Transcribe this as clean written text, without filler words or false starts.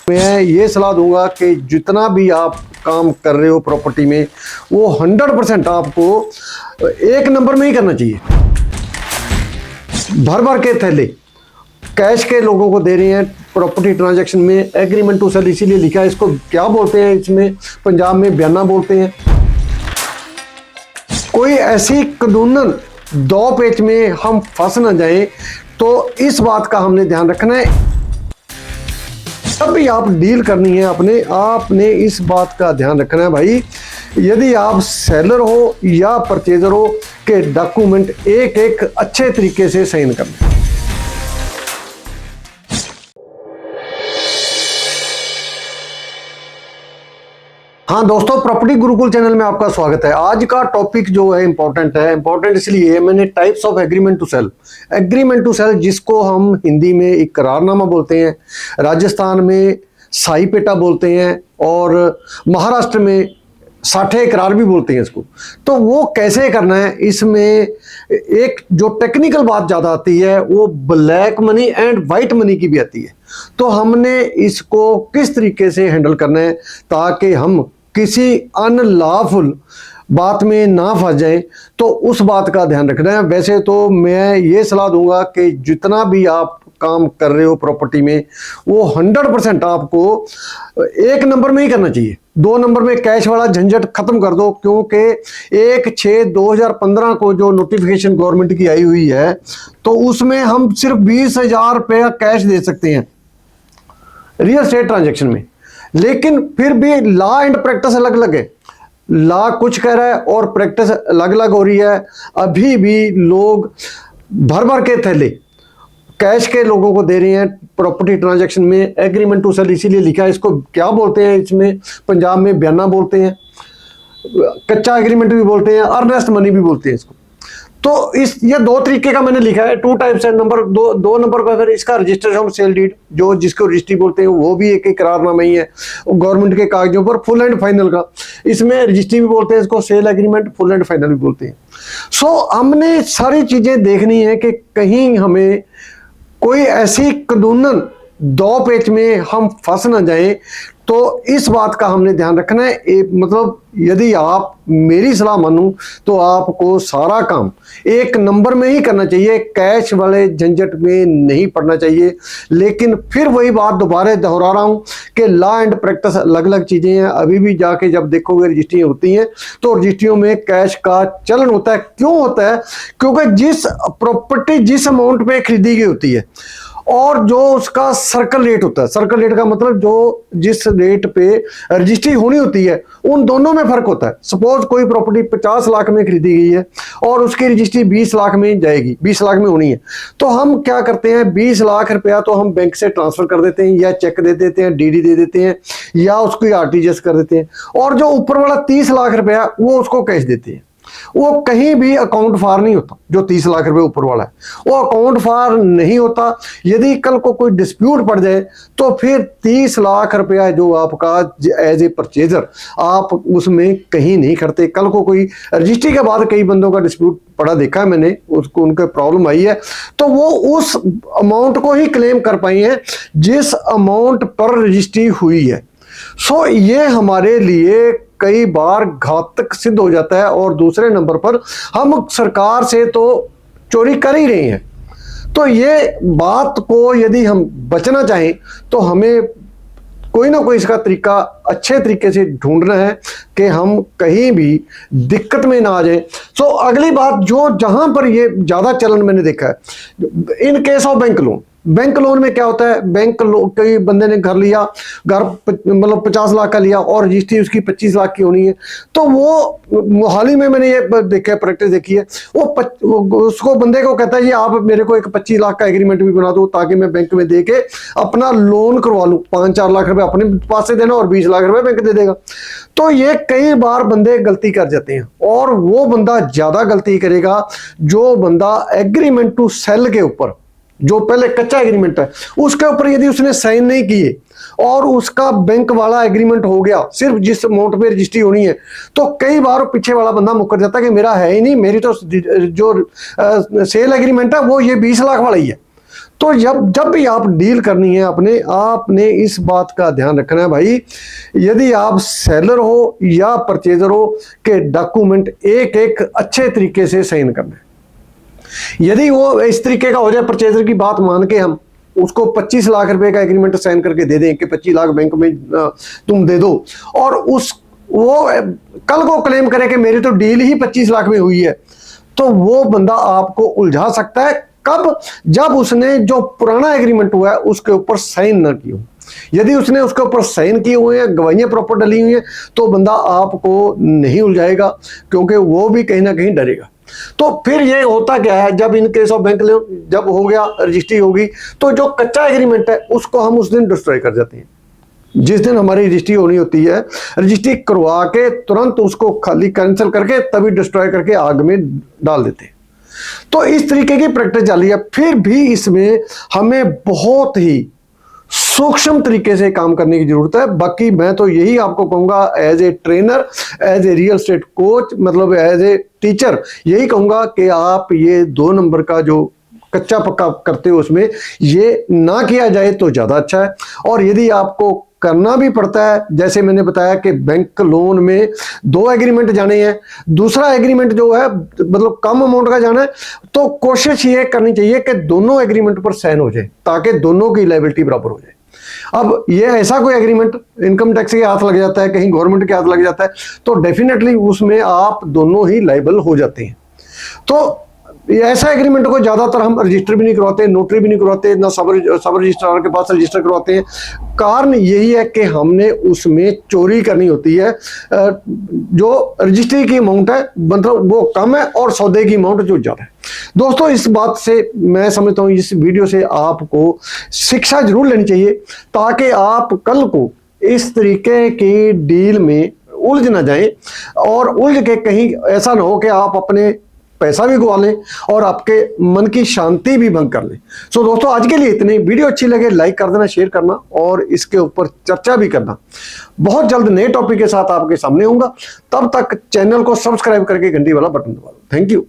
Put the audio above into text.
मैं ये सलाह दूंगा कि जितना भी आप काम कर रहे हो प्रॉपर्टी में, वो 100% आपको एक नंबर में ही करना चाहिए। भर भर के थैले कैश के लोगों को दे रहे हैं प्रॉपर्टी ट्रांजैक्शन में। एग्रीमेंट टू सेल इसीलिए लिखा है, इसको क्या बोलते हैं, इसमें पंजाब में बयाना बोलते हैं। कोई ऐसी कानूनन दो पेच में हम फंस ना जाएं, तो इस बात का हमने ध्यान रखना है। तब भी आप डील करनी है आपने इस बात का ध्यान रखना है भाई, यदि आप सेलर हो या परचेजर हो, के डॉक्यूमेंट एक एक अच्छे तरीके से साइन करना। हाँ दोस्तों, प्रॉपर्टी गुरुकुल चैनल में आपका स्वागत है। आज का टॉपिक जो है इंपॉर्टेंट इसलिए मैंने types of agreement to sell जिसको हम हिंदी में इकरारनामा बोलते हैं, राजस्थान में साईपेटा बोलते हैं और महाराष्ट्र में साठे इकरार भी बोलते हैं इसको। तो वो कैसे करना है, इसमें एक जो टेक्निकल बात ज़्यादा आती है वो black money and white money की भी आती है। तो हमने इसको किस तरीके से हैंडल करना है ताकि हम किसी अनलॉफुल बात में ना फंस जाएं, तो उस बात का ध्यान रखना है। वैसे तो मैं ये सलाह दूंगा कि जितना भी आप काम कर रहे हो प्रॉपर्टी में, वो 100% आपको एक नंबर में ही करना चाहिए। 2 नंबर में कैश वाला झंझट खत्म कर दो, क्योंकि 1/6/2015 को जो नोटिफिकेशन गवर्नमेंट की आई हुई है, तो उसमें हम सिर्फ 20,000 रुपया कैश दे सकते हैं रियल एस्टेट ट्रांजैक्शन में। लेकिन फिर भी लॉ एंड प्रैक्टिस अलग अलग है। लॉ कुछ कह रहा है और प्रैक्टिस अलग अलग हो रही है। अभी भी लोग भर भर के थैले कैश के लोगों को दे रहे हैं प्रॉपर्टी ट्रांजैक्शन में। एग्रीमेंट टू सेल इसीलिए लिखा है, इसको क्या बोलते हैं, इसमें पंजाब में बयाना बोलते हैं, कच्चा एग्रीमेंट भी बोलते हैं, अर्नेस्ट मनी भी बोलते हैं इसको। तो ये 2 तरीके का मैंने लिखा है, 2 टाइप्स है। नंबर 2 नंबर पर फिर इसका रजिस्टर्ड ऑफ सेल डीड, जो जिसको रजिस्ट्री बोलते हैं, वो भी एक इकरारनामा ही है गवर्नमेंट के कागजों पर, फुल एंड फाइनल का। इसमें रजिस्ट्री भी बोलते हैं इसको, sale agreement full and final भी बोलते हैं। सो हमने सारी चीजें देखनी है कि कहीं हमें कोई ऐसी कानूनन दो पेच में हम फंस ना जाएं, तो इस बात का हमने ध्यान रखना है। मतलब यदि आप मेरी सलाह मानूं तो आपको सारा काम एक नंबर में ही करना चाहिए, कैश वाले झंझट में नहीं पड़ना चाहिए। लेकिन फिर वही बात दोबारा दोहरा रहा हूं कि लॉ एंड प्रैक्टिस अलग अलग चीजें हैं। अभी भी जाके जब देखोगे रजिस्ट्रियां होती हैं, तो रजिस्ट्रियों में कैश का चलन होता है। क्यों होता है? क्योंकि जिस प्रॉपर्टी जिस अमाउंट पे खरीदी गई होती है और जो उसका सर्कल रेट होता है, सर्कल रेट का मतलब जो जिस रेट पे रजिस्ट्री होनी होती है, उन दोनों में फर्क होता है। सपोज कोई प्रॉपर्टी 50 लाख में खरीदी गई है और उसकी रजिस्ट्री 20 लाख में जाएगी, 20 लाख में होनी है, तो हम क्या करते हैं, 20 लाख रुपया तो हम बैंक से ट्रांसफर कर देते हैं, या चेक दे देते हैं, डीडी दे देते हैं, या उसको आरटीजीएस कर देते हैं। और जो ऊपर वाला 30 लाख रुपया वो उसको कैश देते हैं। वो कहीं भी अकाउंट फार नहीं होता। जो 30 लाख रुपए ऊपर वाला है वो अकाउंट फार नहीं होता। यदि कल को कोई डिस्प्यूट पड़ जाए तो फिर 30 लाख रुपया जो आपका एज ए परचेजर आप उसमें कहीं नहीं करते। कल को कोई रजिस्ट्री के बाद कई बंदों का डिस्प्यूट पड़ा देखा है मैंने, उसको उनके प्रॉब्लम आई है, तो वो उस अमाउंट को ही क्लेम कर पाई है जिस अमाउंट पर रजिस्ट्री हुई है। सो ये हमारे लिए कई बार घातक सिद्ध हो जाता है। और दूसरे नंबर पर हम सरकार से तो चोरी कर ही रहे हैं। तो ये बात को यदि हम बचना चाहें तो हमें कोई ना कोई इसका तरीका अच्छे तरीके से ढूंढना है कि हम कहीं भी दिक्कत में ना आ जाए। सो अगली बात जो जहां पर ये ज्यादा चलन मैंने देखा है, in case of bank loan में क्या होता है, कई बंदे ने घर लिया, घर मतलब 50 लाख का लिया और रजिस्ट्री उसकी 25 लाख की होनी है। तो वो हाल ही में मैंने ये देखा है, प्रैक्टिस देखी है, वो उसको बंदे को कहता है जी आप मेरे को एक 25 लाख का एग्रीमेंट भी बना दो ताकि मैं बैंक में दे के अपना लोन करवा लूँ। 5-4 लाख रुपए अपने पास से देना और 20 लाख रुपए बैंक दे देगा। तो ये कई बार बंदे गलती कर जाते हैं, और वो बंदा ज्यादा गलती करेगा जो बंदा एग्रीमेंट टू सेल के ऊपर, जो पहले कच्चा एग्रीमेंट है उसके ऊपर यदि उसने साइन नहीं किए और उसका बैंक वाला एग्रीमेंट हो गया सिर्फ जिस अमाउंट पे रजिस्ट्री होनी है, तो कई बार पीछे वाला बंदा मुकर जाता है कि मेरा है ही नहीं, मेरी तो जो सेल एग्रीमेंट है वो ये 20 लाख वाला ही है। तो जब भी आप डील करनी है अपने, आपने इस बात का ध्यान रखना है भाई, यदि आप सेलर हो या परचेजर हो के डॉक्यूमेंट एक एक अच्छे तरीके से साइन करना है। यदि वो इस तरीके का हो जाए, परचेजर की बात मान के हम उसको 25 लाख रुपए का एग्रीमेंट साइन करके दे दें कि 25 लाख बैंक में तुम दे दो, और वो कल को क्लेम करे कि मेरी तो डील ही 25 लाख में हुई है, तो वो बंदा आपको उलझा सकता है। कब? जब उसने जो पुराना एग्रीमेंट हुआ है उसके ऊपर साइन ना किए हो। यदि उसने उसके ऊपर साइन किए हुए हैं, गवाहियां प्रॉपर डली हुई हैं, तो बंदा आपको नहीं उलझाएगा, क्योंकि वो भी कहीं ना कहीं डरेगा। तो फिर ये होता क्या है, जब in case of bank loan जब हो गया, रजिस्ट्री होगी, तो जो कच्चा एग्रीमेंट है उसको हम उस दिन डिस्ट्रॉय कर देते हैं। जिस दिन हमारी रजिस्ट्री होनी होती है, रजिस्ट्री करवा के तुरंत उसको खाली कैंसिल करके तभी डिस्ट्रॉय करके आग में डाल देते हैं। तो इस तरीके की प्रैक्टिस चल रही है। फिर भी इसमें हमें बहुत ही सूक्ष्म तरीके से काम करने की जरूरत है। बाकी मैं तो यही आपको कहूंगा, as a trainer, as a real estate coach, मतलब एज ए टीचर, यही कहूंगा कि आप ये 2 नंबर का जो कच्चा पक्का करते हो उसमें ये ना किया जाए तो ज्यादा अच्छा है। और यदि आपको करना भी पड़ता है, जैसे मैंने बताया कि बैंक लोन में 2 एग्रीमेंट जाने हैं, दूसरा एग्रीमेंट जो है मतलब कम अमाउंट का जाना है, तो कोशिश ये करनी चाहिए कि दोनों एग्रीमेंट पर साइन हो जाए, ताकि दोनों की लायबिलिटी बराबर हो जाए। अब ये ऐसा कोई एग्रीमेंट इनकम टैक्स के हाथ लग जाता है, कहीं गवर्नमेंट के हाथ लग जाता है, तो डेफिनेटली उसमें आप दोनों ही लायबल हो जाते हैं। तो ऐसा एग्रीमेंट को ज्यादातर हम रजिस्टर भी नहीं करवाते, नोटरी भी नहीं करवाते, ना सब रजिस्ट्रार के पास रजिस्टर करवाते हैं। कारण यही है कि हमने उसमें चोरी करनी होती है। जो रजिस्ट्री की अमाउंट है मतलब वो कम है और सौदे की अमाउंट जो ज्यादा है। दोस्तों, इस बात से मैं समझता हूं, इस वीडियो से आपको शिक्षा जरूर लेनी चाहिए, ताकि आप कल को इस तरीके की डील में उलझ ना जाए, और उलझ के कहीं ऐसा ना हो कि आप अपने पैसा भी गवा लें और आपके मन की शांति भी भंग कर लें। सो दोस्तों, आज के लिए इतने। वीडियो अच्छी लगे लाइक कर देना, शेयर करना और इसके ऊपर चर्चा भी करना। बहुत जल्द नए टॉपिक के साथ आपके सामने होऊंगा। तब तक चैनल को सब्सक्राइब करके घंटी वाला बटन दबा दो। Thank you.